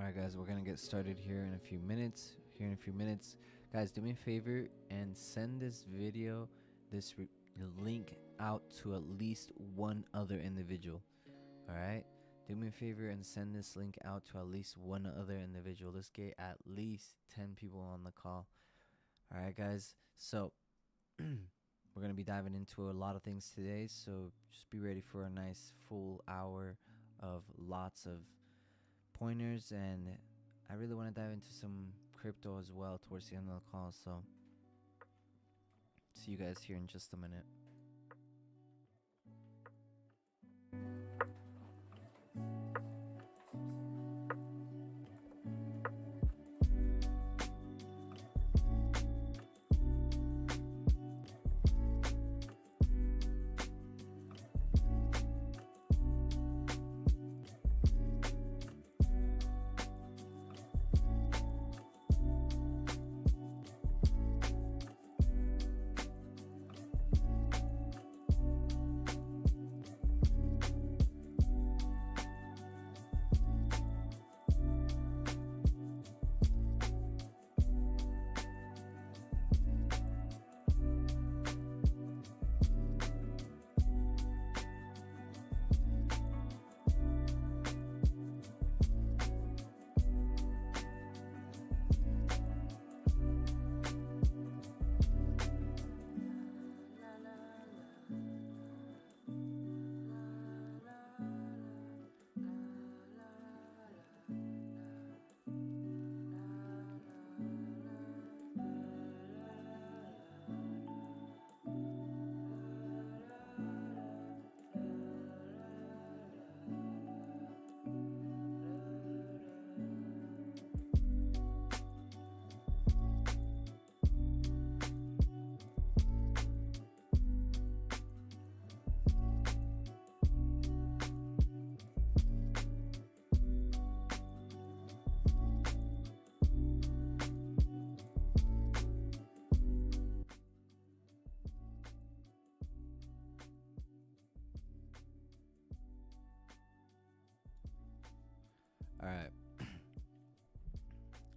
Alright guys, we're gonna get started here in a few minutes. Guys, do me a favor and send this video, this link out to at least one other individual. Alright, do me a favor and send this link out to at least one other individual. Let's get at least 10 people on the call. Alright guys, so we're gonna be diving into a lot of things today, so just be ready for a nice full hour of lots of pointers, and I really want to dive into some crypto as well towards the end of the call, so see you guys here in just a minute.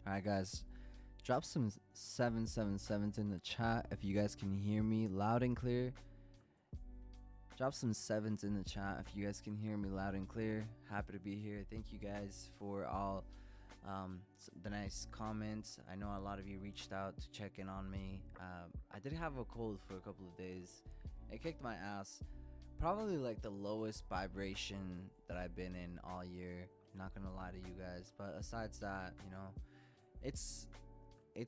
Alright guys, drop some 777s in the chat if you guys can hear me loud and clear. Drop some 7s in the chat if you guys can hear me loud and clear. Happy to be here. Thank you guys for all the nice comments. I know a lot of you reached out to check in on me. I did have a cold for a couple of days. It kicked my ass. Probably like the lowest vibration that I've been in all year. Not gonna lie to you guys, but besides that, you know, it's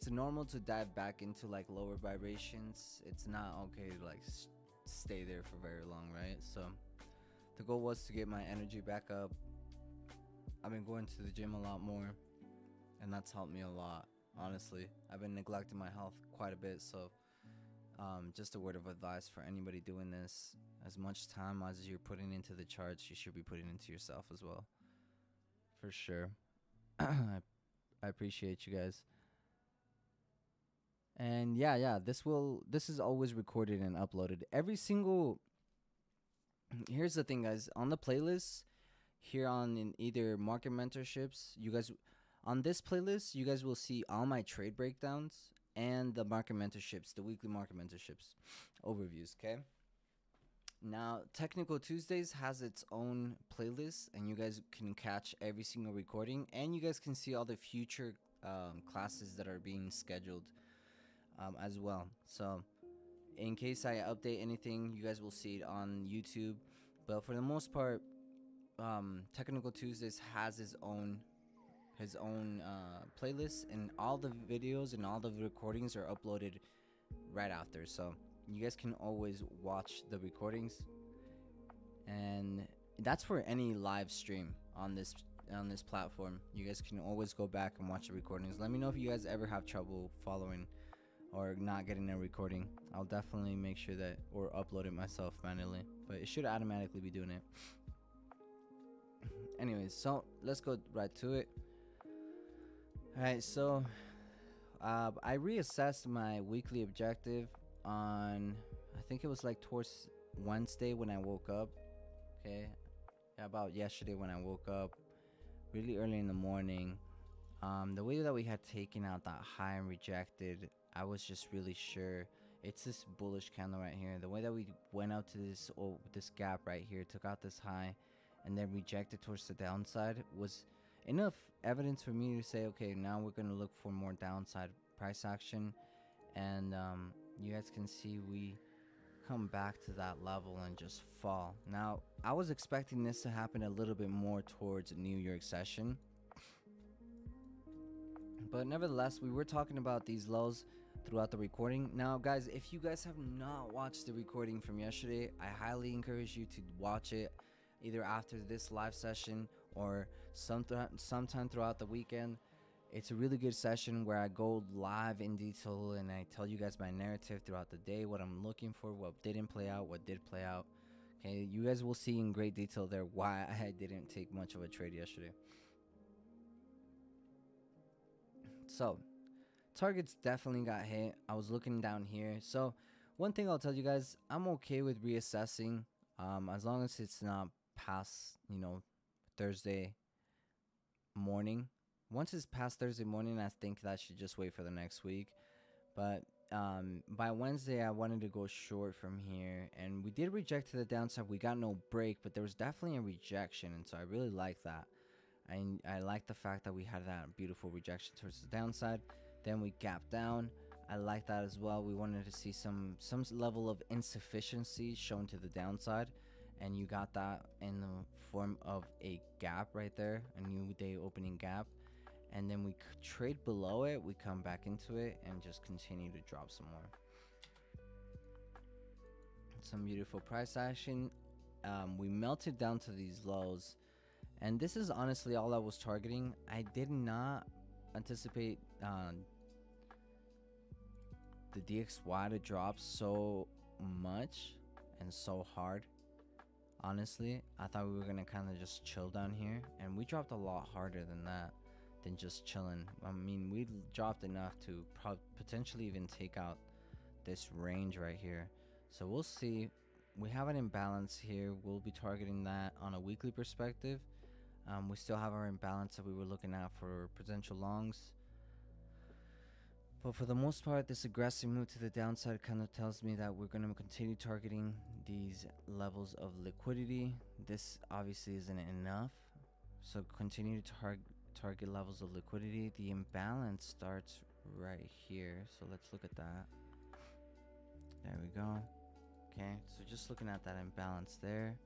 normal to dive back into like lower vibrations. It's not okay to like stay there for very long, right? So the goal was to get my energy back up. I've been going to the gym a lot more, and that's helped me a lot. Honestly, I've been neglecting my health quite a bit, so just a word of advice for anybody doing this: as much time as you're putting into the charts, you should be putting into yourself as well, for sure. I appreciate you guys. And yeah, this is always recorded and uploaded. Every single Here's the thing, guys. On the playlist here on in either market mentorships, you guys on this playlist, you guys will see all my trade breakdowns and the market mentorships, the weekly market mentorships overviews, okay? Now, Technical Tuesdays has its own playlist, and you guys can catch every single recording, and you guys can see all the future classes that are being scheduled as well. So, in case I update anything, you guys will see it on YouTube. But for the most part, Technical Tuesdays has his own playlist, and all the videos and all the recordings are uploaded right after. So you guys can always watch the recordings, and that's for any live stream on this platform. You guys can always go back and watch the recordings. Let me know if you guys ever have trouble following or not getting a recording. I'll definitely make sure that, or upload it myself manually, but it should automatically be doing it. Anyways, so let's go right to it. Alright, so I reassessed my weekly objective on, I think it was like towards Wednesday when I woke up. Okay, about yesterday when I woke up really early in the morning. The way that we had taken out that high and rejected, I was just really sure it's this bullish candle right here. The way that we went out to this gap right here, took out this high, and then rejected towards the downside was enough evidence for me to say, okay, now we're gonna look for more downside price action, and you guys can see we come back to that level and just fall. Now, I was expecting this to happen a little bit more towards New York session, but nevertheless, we were talking about these lows throughout the recording. Now, guys, if you guys have not watched the recording from yesterday, I highly encourage you to watch it either after this live session or sometime throughout the weekend. It's a really good session where I go live in detail and I tell you guys my narrative throughout the day, what I'm looking for, what didn't play out, what did play out. Okay, you guys will see in great detail there why I didn't take much of a trade yesterday. So, targets definitely got hit. I was looking down here. So, one thing I'll tell you guys, I'm okay with reassessing as long as it's not past, Thursday morning. Once it's past Thursday morning, I think that should just wait for the next week. But by Wednesday, I wanted to go short from here, and we did reject to the downside. We got no break, but there was definitely a rejection, and so I really like that. I like the fact that we had that beautiful rejection towards the downside. Then we gapped down. I like that as well. We wanted to see some level of insufficiency shown to the downside, and you got that in the form of a gap right there, a new day opening gap. And then we trade below it, we come back into it and just continue to drop some more. Some beautiful price action. We melted down to these lows, and this is honestly all I was targeting. I did not anticipate the DXY to drop so much and so hard. Honestly, I thought we were gonna kind of just chill down here, and we dropped a lot harder than that, than just chilling. I mean, we dropped enough to potentially even take out this range right here. So we'll see. We have an imbalance here. We'll be targeting that on a weekly perspective. We still have our imbalance that we were looking at for potential longs. But for the most part, this aggressive move to the downside kind of tells me that we're going to continue targeting these levels of liquidity. This obviously isn't enough, so continue to target levels of liquidity. The imbalance starts right here, so let's look at that. There we go. Okay, so just looking at that imbalance there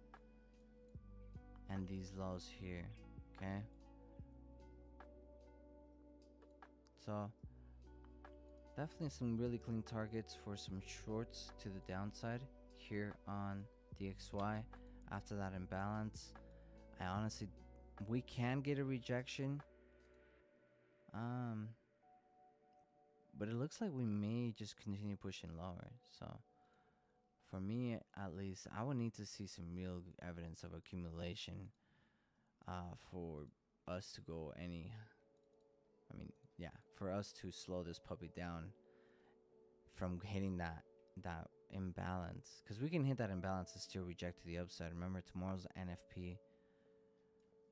and these lows here. Okay, so definitely some really clean targets for some shorts to the downside here on DXY after that imbalance. I honestly, we can get a rejection, but it looks like we may just continue pushing lower. So for me, at least, I would need to see some real evidence of accumulation for us to go for us to slow this puppy down from hitting that imbalance, because we can hit that imbalance and still reject to the upside. Remember, tomorrow's NFP.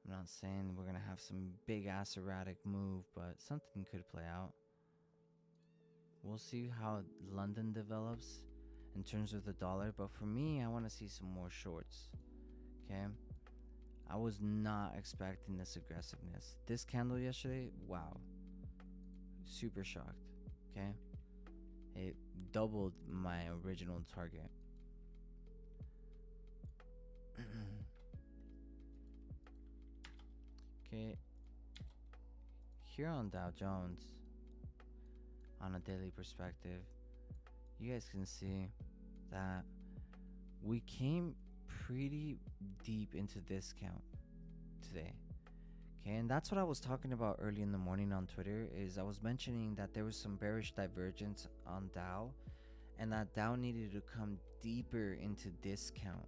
I'm not saying we're gonna have some big ass erratic move, but something could play out. We'll see how London develops in terms of the dollar, but for me, I want to see some more shorts. Okay, I was not expecting this aggressiveness. This candle yesterday, wow, super shocked. Okay, it doubled my original target. Okay, here on Dow Jones, on a daily perspective, you guys can see that we came pretty deep into discount today. Okay, and that's what I was talking about early in the morning on Twitter. Is I was mentioning that there was some bearish divergence on Dow, and that Dow needed to come deeper into discount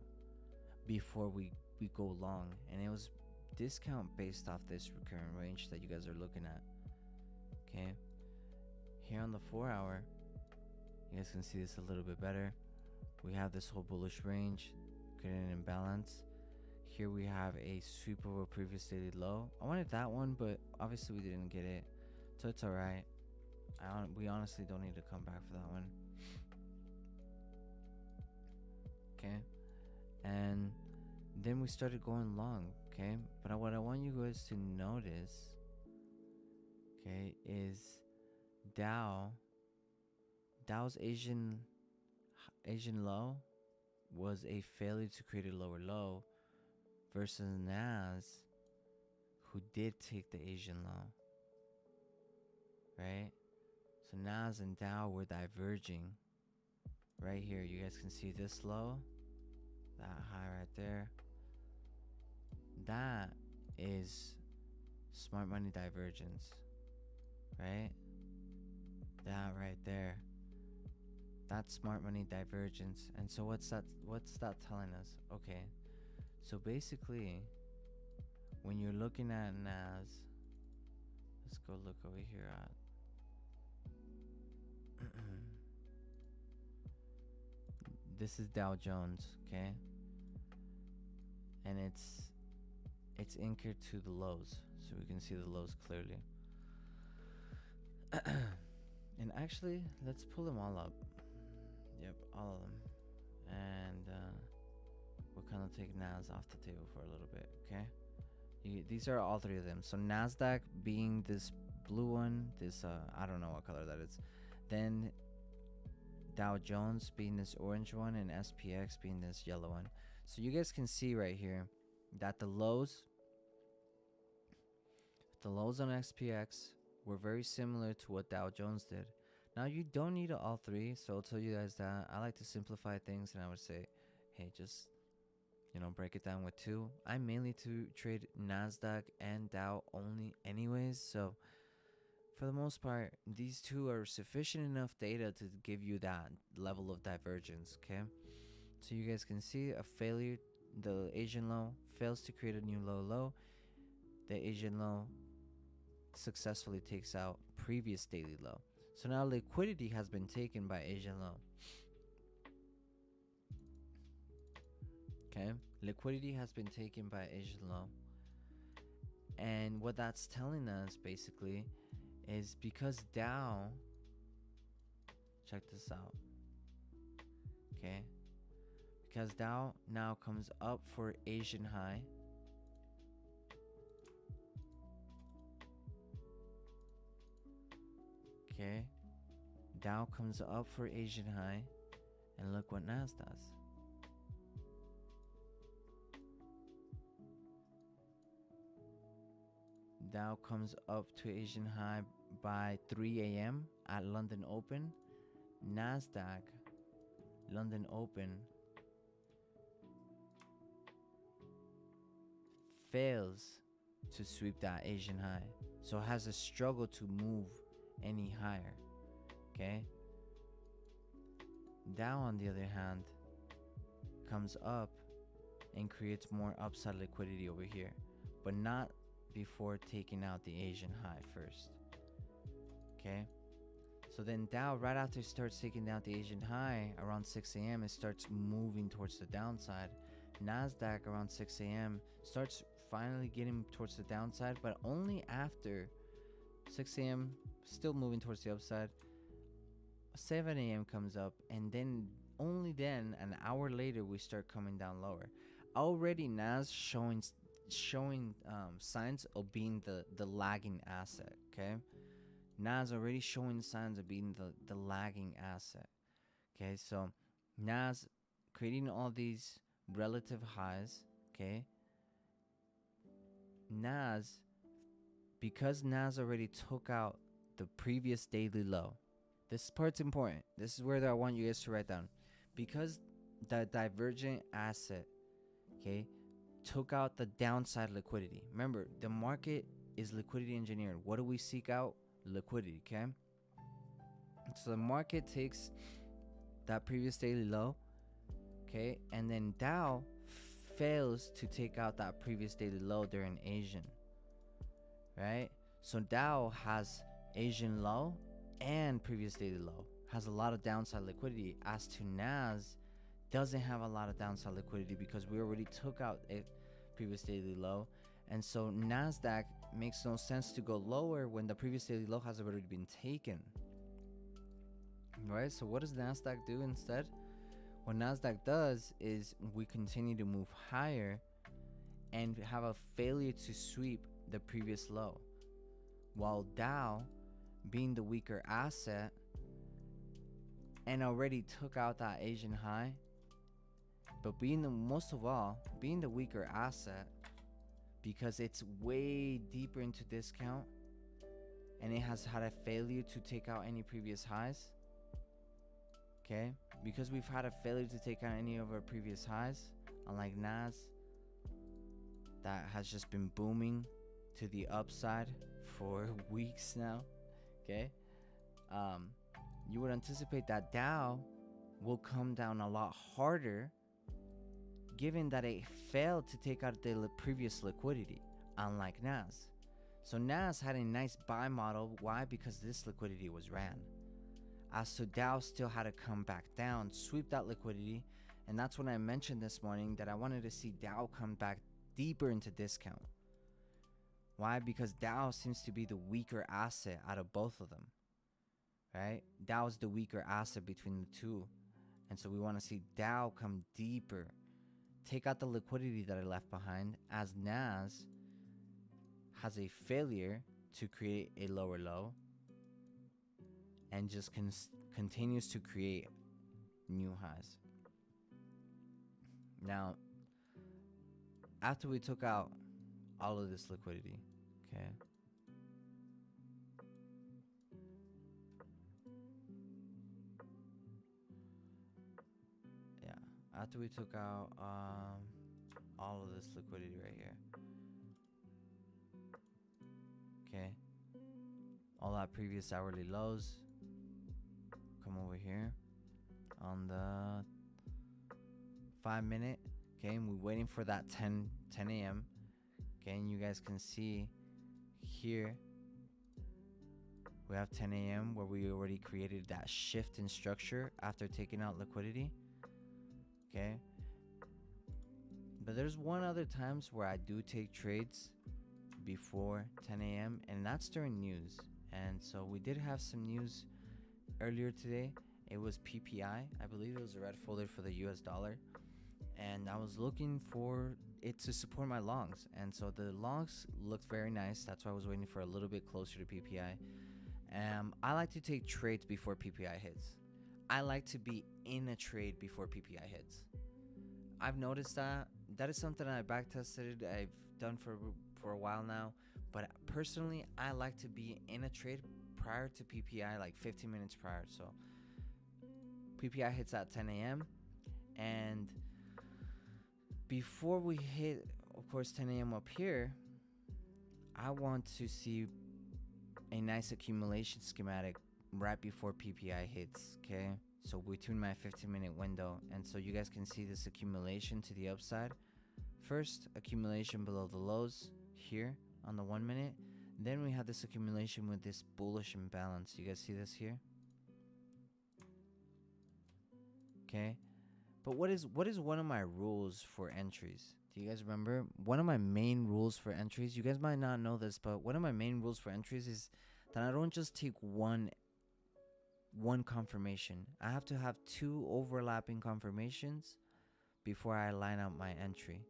before we go long, and it was discount based off this recurrent range that you guys are looking at. Okay, here on the 4-hour, you guys can see this a little bit better. We have this whole bullish range, creating an imbalance. Here we have a sweep over previous daily low. I wanted that one, but obviously we didn't get it, so it's alright. We honestly don't need to come back for that one. Okay, and then we started going long. Okay, but what I want you guys to notice, okay, is Dow's Asian low was a failure to create a lower low, versus Nas, who did take the Asian low, right? So Nas and Dow were diverging. Right here, you guys can see this low, that high right there. That is smart money divergence, right? That right there. That's smart money divergence. And so what's that telling us? Okay, so basically, when you're looking at Nas, let's go look over here at this is Dow Jones, okay? And it's anchored to the lows, so we can see the lows clearly. And actually, let's pull them all up. Yep, all of them. And we'll kind of take Nas off the table for a little bit, okay? These are all three of them. So NASDAQ being this blue one, this I don't know what color that is. Then Dow Jones being this orange one, and SPX being this yellow one. So you guys can see right here that the lows on SPX were very similar to what Dow Jones did. Now you don't need all three, so I'll tell you guys that I like to simplify things, and I would say, hey, just break it down with two. I mainly to trade NASDAQ and Dow only anyways, so for the most part, these two are sufficient enough data to give you that level of divergence, okay? So you guys can see a failure. The Asian low fails to create a new low. The Asian low successfully takes out previous daily low. So now liquidity has been taken by Asian low. Okay, liquidity has been taken by Asian low. And what that's telling us basically is because Dow, check this out, okay, because Dow now comes up for Asian high, okay, Dow comes up for Asian high, and look what Nas does. Dow comes up to Asian high by 3 a.m. at London Open. NASDAQ, London Open, fails to sweep that Asian high. So it has a struggle to move any higher, okay? Dow, on the other hand, comes up and creates more upside liquidity over here, but not before taking out the Asian high first, okay? So then Dow, right after it starts taking down the Asian high around 6 a.m., it starts moving towards the downside. NASDAQ around 6 a.m. starts finally getting towards the downside, but only after 6 a.m. still moving towards the upside. 7 a.m. comes up, and then only then, an hour later, we start coming down lower. Already Nas showing signs of being the lagging asset, okay? Nas already showing signs of being the lagging asset, okay? So Nas creating all these relative highs, okay? Nas, because Nas already took out the previous daily low. This part's important. This is where I want you guys to write down. Because the divergent asset, okay, took out the downside liquidity. Remember, the market is liquidity engineered. What do we seek out? Liquidity, okay? So the market takes that previous daily low, okay, and then Dow fails to take out that previous daily low during Asian, right? So Dow has Asian low and previous daily low, has a lot of downside liquidity, as to Nas doesn't have a lot of downside liquidity because we already took out it previous daily low. And so NASDAQ makes no sense to go lower when the previous daily low has already been taken. Right? So what does NASDAQ do instead? What NASDAQ does is we continue to move higher and have a failure to sweep the previous low. While Dow, being the weaker asset and already took out that Asian high, but being the weaker asset, because it's way deeper into discount and it has had a failure to take out any previous highs. Okay, because we've had a failure to take out any of our previous highs, unlike NAS that has just been booming to the upside for weeks now. Okay, you would anticipate that Dow will come down a lot harder, given that it failed to take out the previous liquidity, unlike NAS. So NAS had a nice buy model. Why? Because this liquidity was ran. As to Dow, still had to come back down, sweep that liquidity, and that's when I mentioned this morning that I wanted to see Dow come back deeper into discount. Why? Because Dow seems to be the weaker asset out of both of them, right? Dow is the weaker asset between the two, and so we want to see Dow come deeper, take out the liquidity that I left behind, as NAS has a failure to create a lower low and just continues to create new highs. Now, after we took out all of this liquidity, okay, after we took out all of this liquidity right here, okay, all that previous hourly lows, come over here on the 5 minute, okay, and we're waiting for that 10 a.m. okay, and you guys can see here we have 10 a.m. where we already created that shift in structure after taking out liquidity. Okay, but there's one other times where I do take trades before 10 a.m. and that's during news. And so we did have some news earlier today. It was PPI. I believe it was a red folder for the US dollar. And I was looking for it to support my longs. And so the longs looked very nice. That's why I was waiting for a little bit closer to PPI. I like to take trades before PPI hits. I like to be in a trade before PPI hits. I've noticed that is something I back tested. I've done for a while now. But personally, I like to be in a trade prior to PPI, like 15 minutes prior. So PPI hits at 10 a.m. And before we hit, of course, 10 a.m. up here, I want to see a nice accumulation schematic right before PPI hits, okay? So between my 15-minute window, and so you guys can see this accumulation to the upside. First, accumulation below the lows here on the 1 minute. Then we have this accumulation with this bullish imbalance. You guys see this here? Okay. But what is one of my rules for entries? Do you guys remember? One of my main rules for entries, you guys might not know this, but one of my main rules for entries is that I don't just take one confirmation. I have to have 2 overlapping confirmations before I line up my entry.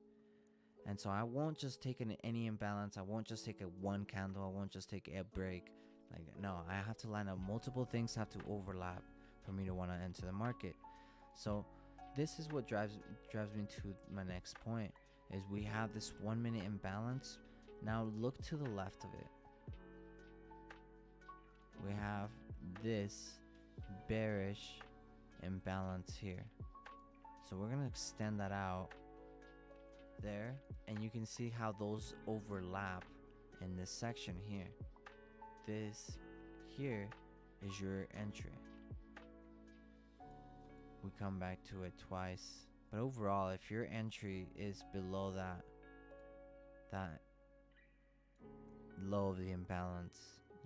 And so I won't just take any imbalance. I won't just take a one candle. I won't just take a break. Like, no, I have to line up multiple things have to overlap for me to want to enter the market. So this is what drives me to my next point, is we have this 1 minute imbalance. Now look to the left of it. We have this bearish imbalance here. So we're going to extend that out there, and you can see how those overlap in this section here. This here is your entry. We come back to it twice, but overall, if your entry is below that low of the imbalance,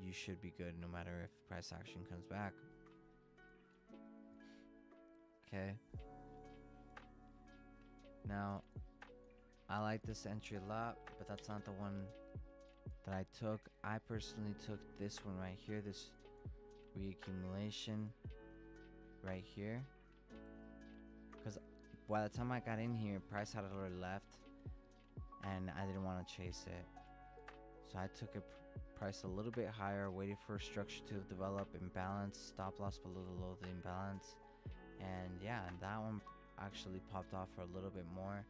you should be good no matter if price action comes back. Okay. Now, I like this entry a lot, but that's not the one that I took. I personally took this one right here, this reaccumulation right here, because by the time I got in here, price had already left, and I didn't want to chase it. So I took a price a little bit higher, waited for a structure to develop, imbalance, stop loss below the low of the imbalance, and yeah, that one actually popped off for a little bit more.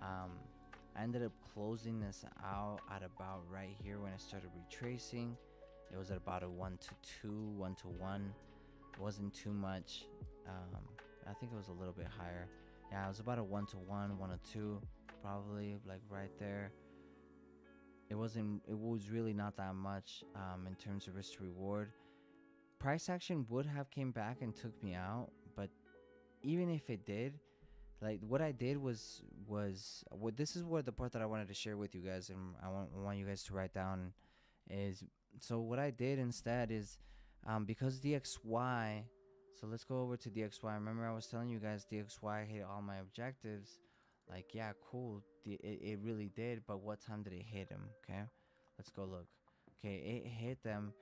I ended up closing this out at about right here when I started retracing. It was at about a 1 to 2, 1 to 1. It wasn't too much. I think it was a little bit higher. Yeah, it was about a 1 to 1, 1 to 2, probably like right there. It was really not that much in terms of risk to reward. Price action would have came back and took me out, but even if it did, like what I did was what this is where the part that I wanted to share with you guys, and I want you guys to write down is, so what I did instead is because DXY, so let's go over to DXY. Remember I was telling you guys DXY hit all my objectives. Like, yeah, cool, it really did, but what time did it hit them? Okay, let's go look. Okay, it hit them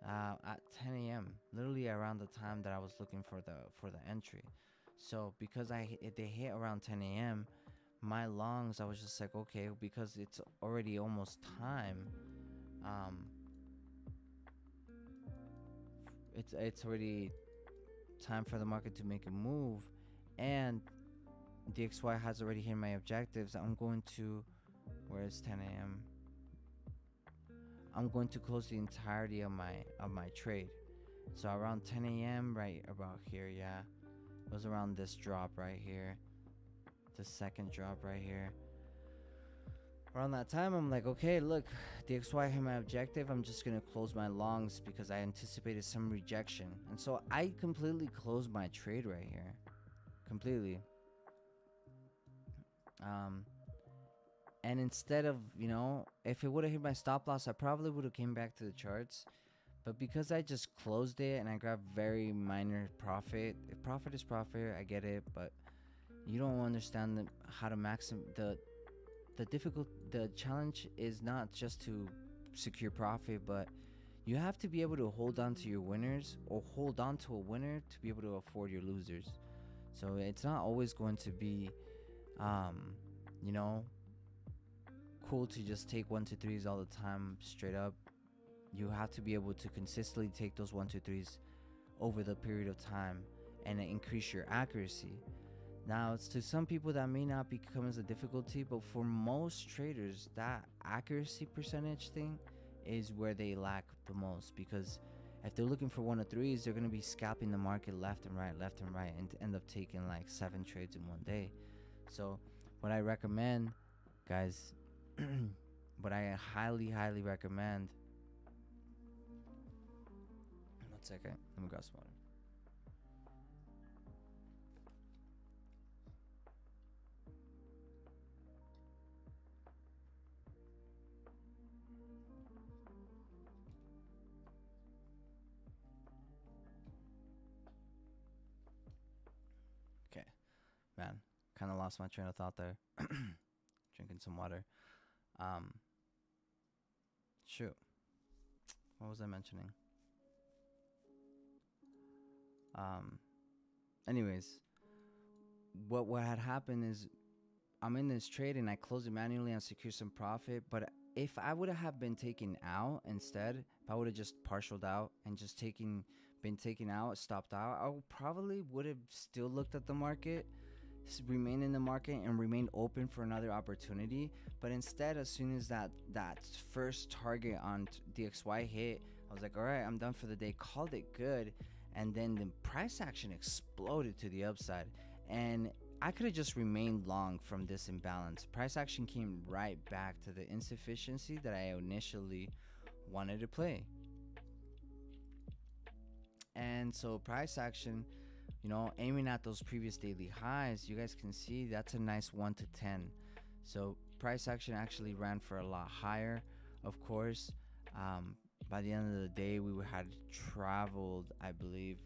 at 10 a.m. literally around the time that I was looking for the entry. So because they hit around 10 a.m., my longs, I was just like, okay, because it's already almost time. It's already time for the market to make a move, and DXY has already hit my objectives. I'm going to, where is 10 a.m.? I'm going to close the entirety of my trade. So around 10 a.m. right about here, yeah. It was around this drop right here, the second drop right here. Around that time, I'm like, okay, look, DXY hit my objective. I'm just gonna close my longs because I anticipated some rejection, and so I completely closed my trade right here, completely. And instead of, if it would have hit my stop loss, I probably would have came back to the charts. But because I just closed it and I grabbed very minor profit, if profit is profit, I get it, but you don't understand how to the challenge is not just to secure profit, but you have to be able to hold on to your winners, or hold on to a winner to be able to afford your losers. So it's not always going to be, cool to just take 1 2 3s all the time straight up. You have to be able to consistently take those 1 2 3s over the period of time and increase your accuracy. Now, it's to some people that may not become as a difficulty, but for most traders, that accuracy percentage thing is where they lack the most, because if they're looking for 1 to 3s, they're going to be scalping the market left and right, and end up taking like 7 trades in one day. So what I recommend, guys, what I highly recommend, one second, let me grab some water. Okay, man, kind of lost my train of thought there. Drinking some water. Shoot, what was I mentioning? Anyways, what had happened is I'm in this trade and I closed it manually and secured some profit. But if I would have been taken out instead, if I would have just partialed out and just been taken out, stopped out, I probably would have still looked at the market, remain in the market, and remain open for another opportunity. But instead, as soon as that first target on DXY hit, I was like, all right, I'm done for the day, called it good. And then the price action exploded to the upside, and I could have just remained long from this imbalance. Price action came right back to the insufficiency that I initially wanted to play. And so price action, aiming at those previous daily highs, you guys can see that's a nice 1 to 10. So price action actually ran for a lot higher, of course. By the end of the day, we had traveled, I believe,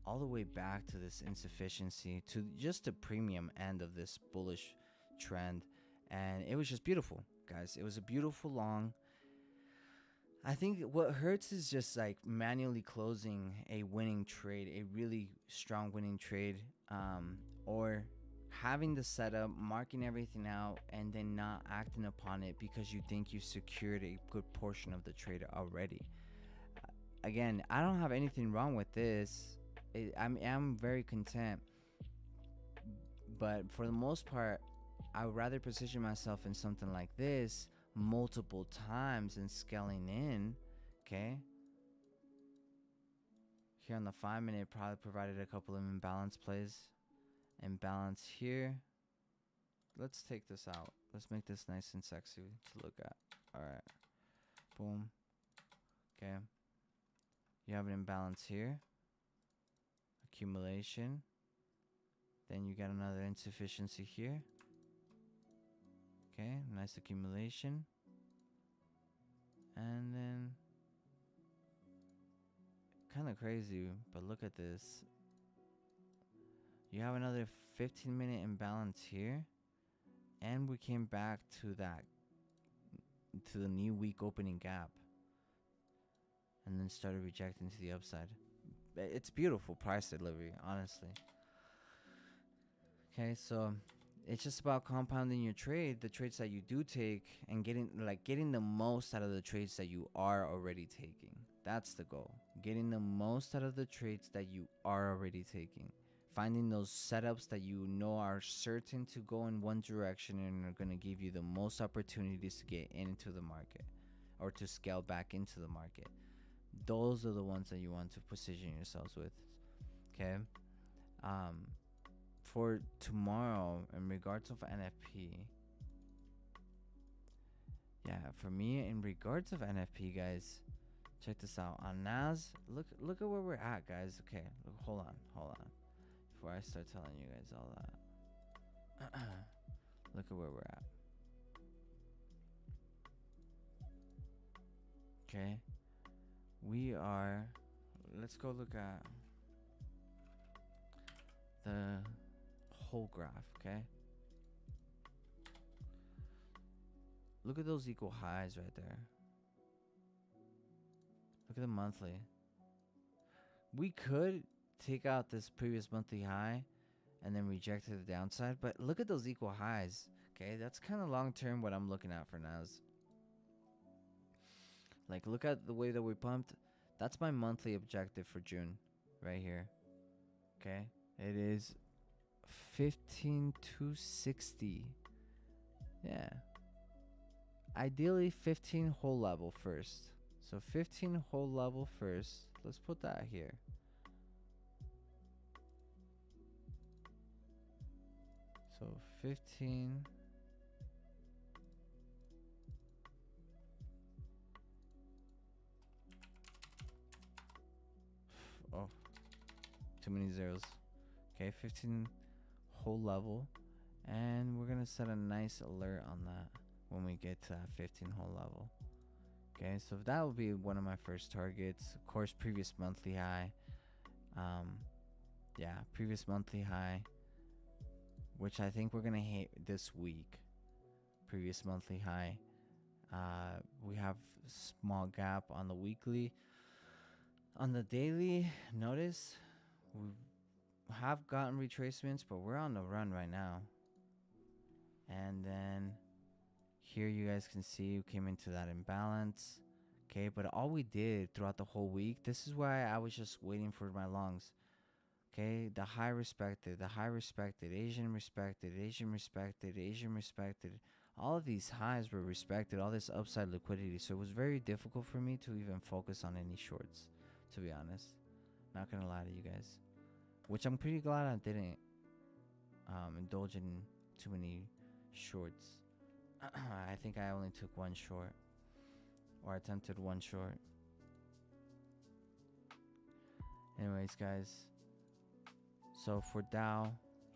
all the way back to this insufficiency, to just the premium end of this bullish trend. and it was just beautiful, guys. It was a beautiful long. I think what hurts is just like manually closing a winning trade, a really strong winning trade, or having the setup, marking everything out, and then not acting upon it because you think you secured a good portion of the trade already. Again, I don't have anything wrong with this. I'm very content, but for the most part, I would rather position myself in something like this multiple times and scaling in. Okay, here on the 5-minute, probably provided a couple of imbalance plays. Imbalance here. Let's take this out. Let's make this nice and sexy to look at. All right, boom. Okay, you have an imbalance here, accumulation, then you get another insufficiency here. Okay, nice accumulation, and then kind of crazy, but look at this. You have another 15-minute imbalance here, and we came back to the new week opening gap, and then started rejecting to the upside. It's beautiful price delivery, honestly. Okay, so it's just about compounding your trade, the trades that you do take, and getting the most out of the trades that you are already taking. That's the goal. Getting the most out of the trades that you are already taking. Finding those setups that you know are certain to go in one direction and are going to give you the most opportunities to get into the market or to scale back into the market. Those are the ones that you want to position yourselves with. Okay. For tomorrow, in regards of NFP, yeah, for me, in regards of NFP, guys, check this out. On NAS, look at where we're at, guys. Okay, look, hold on. Before I start telling you guys all that, look at where we're at. Okay, we are. Let's go look at the whole graph. Okay, look at those equal highs right there. Look at the monthly. We could take out this previous monthly high and then reject to the downside, but look at those equal highs. Okay, that's kind of long term what I'm looking at for now. Like, look at the way that we pumped. That's my monthly objective for June right here. Okay, it is 15,260. Yeah, ideally 15 whole level first. So 15 whole level first. Let's put that here. So 15. Oh, too many zeros. Okay, 15 whole level. And we're going to set a nice alert on that when we get to that 15 whole level. Okay, so that will be one of my first targets. Of course, previous monthly high. Yeah, previous monthly high, which I think we're going to hit this week. Previous monthly high. We have small gap on the weekly. On the daily, notice we have gotten retracements, but we're on the run right now. And then here you guys can see we came into that imbalance. Okay, but all we did throughout the whole week, this is why I was just waiting for my longs. Okay, the high respected, Asian respected, Asian respected, Asian respected. All of these highs were respected, all this upside liquidity. So it was very difficult for me to even focus on any shorts, to be honest. Not gonna lie to you guys. Which I'm pretty glad I didn't indulge in too many shorts. I think I only took one short, or attempted one short. Anyways, guys, so for Dow,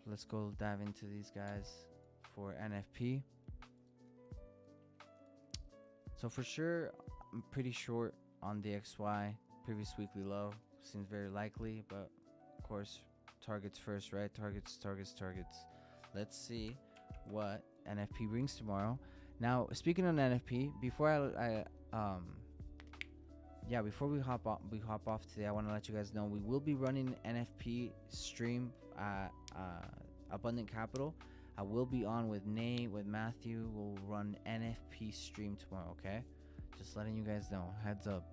let's go dive into these guys. For NFP, so for sure, I'm pretty short on the XY. Previous weekly low seems very likely, but of course, targets first, right? Targets. Let's see what NFP brings tomorrow. Now, speaking on NFP, before we hop off today, I want to let you guys know we will be running NFP stream Abundant Capital. I will be on with Nate, with Matthew. We'll run NFP stream tomorrow, okay? Just letting you guys know. Heads up.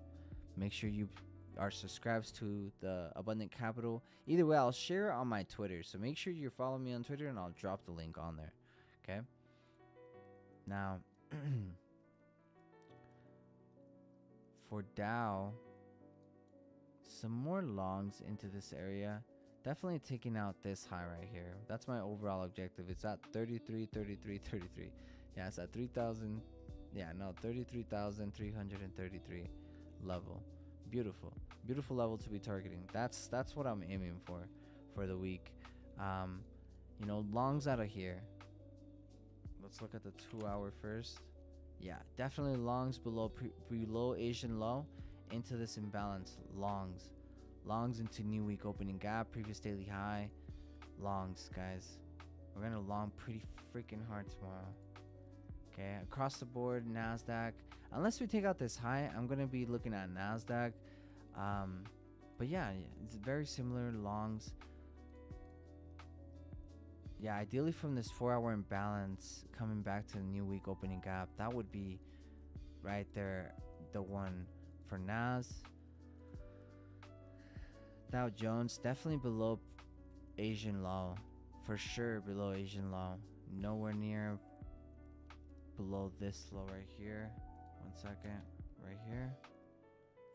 Make sure you are subscribed to the Abundant Capital. Either way, I'll share it on my Twitter. So make sure you're following me on Twitter, and I'll drop the link on there, okay? Now, for Dow, some more longs into this area. Definitely taking out this high right here. That's my overall objective. It's at 33. Yeah, it's at 3,000. Yeah, no, 33,333 level. Beautiful level to be targeting. That's what I'm aiming for the week. Longs out of here. Let's look at the 2 hour first. Yeah, definitely longs below Asian low into this imbalance. Longs into new week opening gap, previous daily high. Longs, guys. We're gonna long pretty freaking hard tomorrow. Okay, across the board, NASDAQ. Unless we take out this high, I'm gonna be looking at NASDAQ. But yeah, it's very similar longs. Yeah, ideally from this 4 hour imbalance coming back to the new week opening gap, that would be right there, the one for NAS. Dow Jones definitely below Asian low, for sure below Asian low. Nowhere near below this low right here. 1 second, right here. I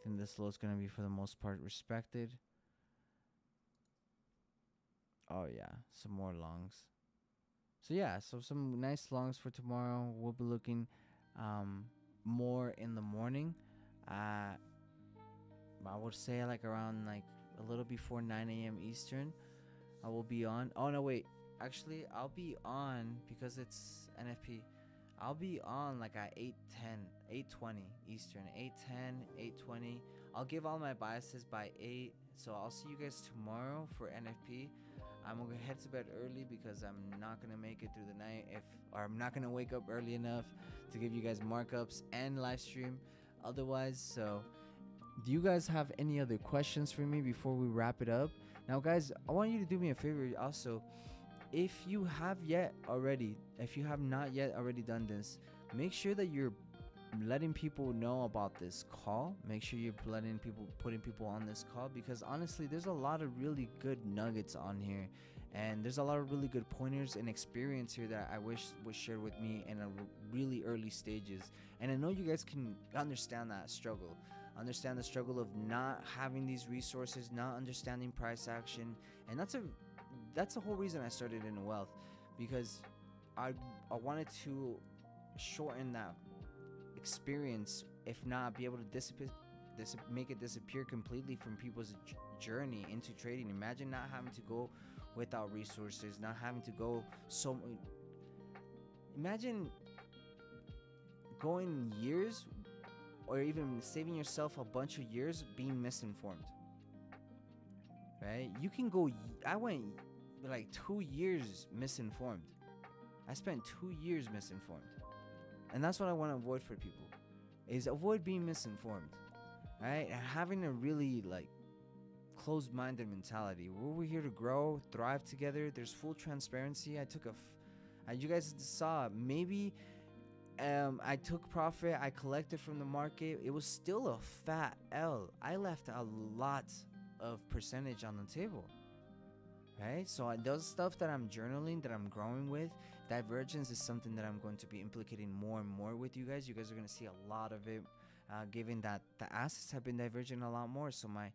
think this low is gonna be for the most part respected. Oh yeah, some more longs. So yeah, so some nice longs for tomorrow. We'll be looking more in the morning. I would say like around like a little before 9 a.m. Eastern. I will be on. Oh no, wait. Actually, I'll be on because it's NFP. I'll be on like at 8:20 Eastern. 8:10, 8:20. I'll give all my biases by 8. So I'll see you guys tomorrow for NFP. I'm gonna head to bed early because I'm not gonna make it through the night or I'm not gonna wake up early enough to give you guys markups and live stream otherwise. So do you guys have any other questions for me before we wrap it up? Now guys, I want you to do me a favor also. If you have not yet already done this, make sure that you're letting people know about this call. Make sure you're putting people on this call, because honestly there's a lot of really good nuggets on here, and there's a lot of really good pointers and experience here that I wish was shared with me in a really early stages. And I know you guys can understand the struggle of not having these resources, not understanding price action. And that's the whole reason I started in wealth, because I wanted to shorten that experience, if not be able to make it disappear completely from people's journey into trading. Imagine not having to go without resources, not having to go imagine going years or even saving yourself a bunch of years being misinformed, right? I went like 2 years misinformed. I spent 2 years misinformed. And that's what I want to avoid for people, is avoid being misinformed, right? And having a really like closed-minded mentality. We're here to grow, thrive together. There's full transparency. You guys saw, maybe I took profit, I collected from the market. It was still a fat L. I left a lot of percentage on the table, right? So those stuff that I'm journaling, that I'm growing with, divergence is something that I'm going to be implicating more and more with you guys. You guys are going to see a lot of it, given that the assets have been diverging a lot more. So my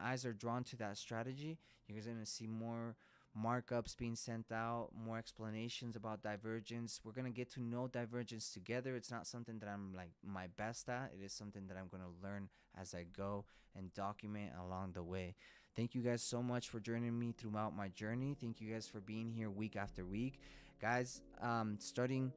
eyes are drawn to that strategy. You guys are going to see more markups being sent out, more explanations about divergence. We're going to get to know divergence together. It's not something that I'm like my best at. It is something that I'm going to learn as I go and document along the way. Thank you guys so much for joining me throughout my journey. Thank you guys for being here week after week. Guys, starting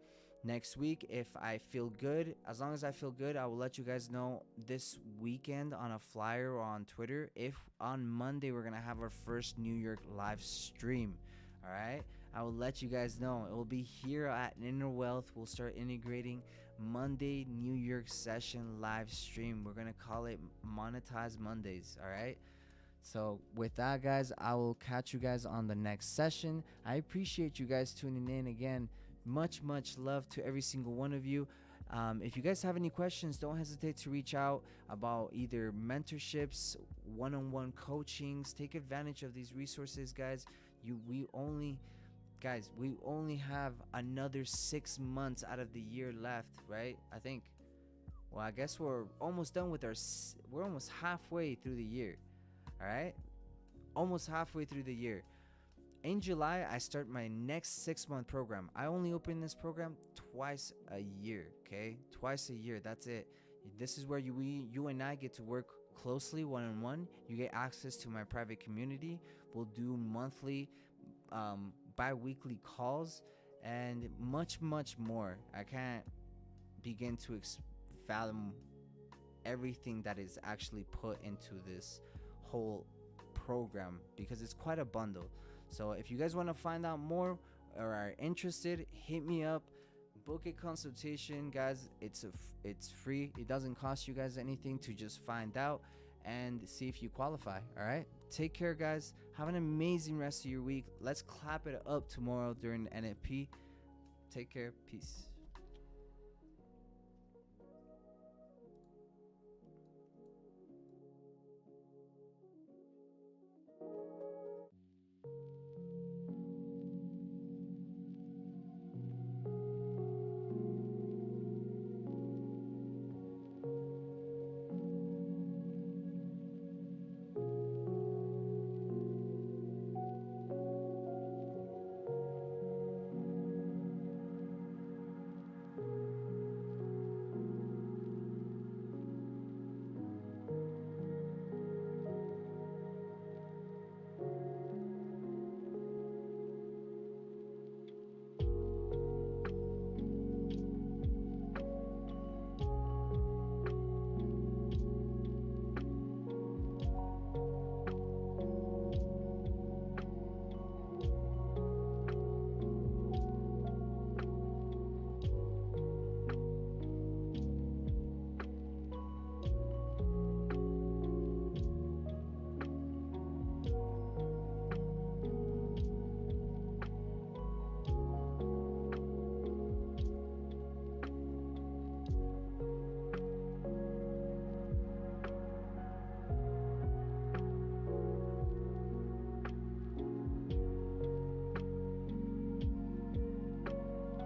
next week, if I feel good, as long as I feel good, I will let you guys know this weekend on a flyer or on Twitter. If on Monday we're going to have our first New York live stream. All right. I will let you guys know. It will be here at Inner Wealth. We'll start integrating Monday New York session live stream. We're gonna call it Monetize Mondays. All right. So with that, guys, I will catch you guys on the next session. I appreciate you guys tuning in again. Much love to every single one of you. If you guys have any questions, don't hesitate to reach out about either mentorships, one-on-one coachings. Take advantage of these resources, guys. We only have another 6 months out of the year left, right? I guess we're almost done with we're almost halfway through the year. All right, almost halfway through the year. In July, I start my next 6-month program. I only open this program twice a year, okay? Twice a year, that's it. This is where you and I get to work closely one-on-one. You get access to my private community. We'll do monthly, bi-weekly calls, and much more. I can't begin to fathom everything that is actually put into this whole program, because it's quite a bundle. So if you guys want to find out more or are interested, hit me up, book a consultation, guys. It's free. It doesn't cost you guys anything to just find out and see if you qualify. All right, take care, guys. Have an amazing rest of your week. Let's clap it up tomorrow during NFP. Take care. Peace.